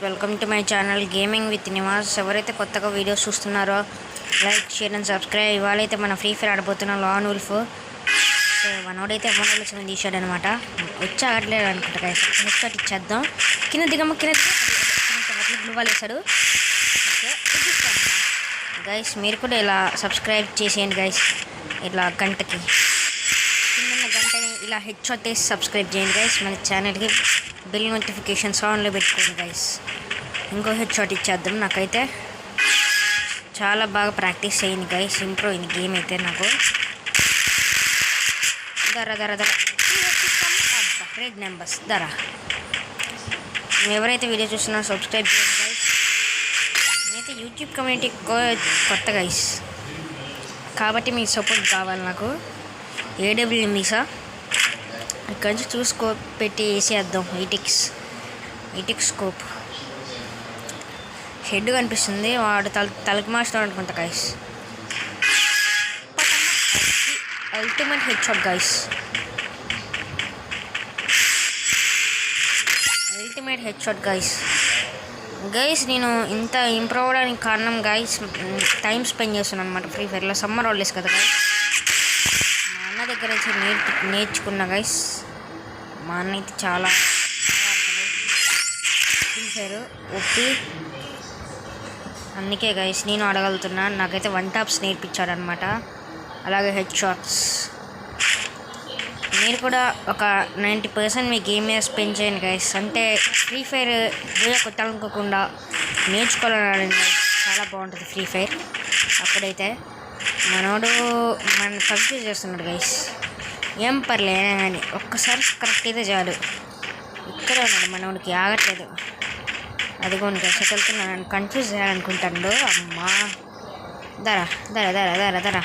Welcome to my channel gaming with Nivas. ఎవరైతే కొత్తగా videos చూస్తున్నారో లైక్ షేర్ అండ్ సబ్స్క్రైబ్. ఇవాళైతే మన ఫ్రీ ఫైర్ ఆడిపోతున్నాం లాన్ ఉల్ఫ్. సో మనోడైతే అమౌంట్ తీసాడు అనమాట. వచ్చాగట్లేదు అనుకుంటా గైస్. హెడ్షాట్ ఇచ్చేద్దాం. కింద దిగమ్మ కింద బ్లూ వాళ్ళు వేసాడు. ఓకే గైస్, మీరు కూడా ఇలా సబ్స్క్రైబ్ చేసేయండి గైస్. ఇలా గంటకి కింద గంటని ఇలా హెడ్షాట్ వేసి సబ్స్క్రైబ్ చేయండి గైస్. మన ఛానల్కి బెల్ నోటిఫికేషన్స్ ఆన్లో పెట్టుకోండి గైస్. ఇంకో హెడ్షాట్ ఇచ్చేద్దాం. నాకైతే చాలా బాగా ప్రాక్టీస్ అయ్యింది గైస్. ఇంప్రూవ్ అయింది గేమ్ అయితే నాకు. రెడ్ నెంబర్స్ ఎవరైతే వీడియో చూస్తున్నారో సబ్స్క్రైబ్ చేయండి గైస్. నేనైతే యూట్యూబ్ కమ్యూనిటీ కొత్త గైస్, కాబట్టి మీకు సపోర్ట్ కావాలి నాకు. ఏడబ్ల్యూ మీసా ఇక్కడ నుంచి చూసుకో పెట్టి వేసేద్దాం. ఈటిక్స్ స్కోప్ హెడ్ కనిపిస్తుంది. వాడు తలకి మార్చుతాడు అనుకుంటా guys. Ultimate head shot guys. Ultimate head shot guys. నేను ఇంత ఇంప్రూవ్ అవడానికి కారణం గైస్, టైం స్పెండ్ చేస్తున్నాను అనమాట ఫ్రీ ఫైర్లో. సమ్మర్ హాలిడేస్ కదా గైస్. మా అన్న దగ్గర నుంచి నేర్చుకున్నా గైస్. మా అన్న అయితే చాలా ఫ్రీ ఫైర్ ఒప్పి, అందుకే గైస్ నేను అడగలుగుతున్నాను. నాకైతే 1 టాప్స్ నేర్పించాడనమాట. అలాగే హెడ్ షాట్స్. మీరు కూడా ఒక 90% మీ గేమ్ మీద స్పెండ్ చేయండి గైస్. అంటే ఫ్రీ ఫైర్ బోయా కొట్టాలనుకోకుండా నేర్చుకోవాలని చాలా బాగుంటుంది ఫ్రీ ఫైర్. అప్పుడైతే మనోడు మన కన్ఫ్యూజ్ చేస్తున్నాడు గైస్. ఏం పర్లే కానీ ఒక్కసారి కరెక్ట్ అయితే చాలు. ఇక్కడే ఉన్నాడు మనోడికి, ఆగట్లేదు. అదిగోండి గైస్ వెళ్తున్నాను. కన్ఫ్యూజ్ చేయాలనుకుంటాడు. అమ్మా దరా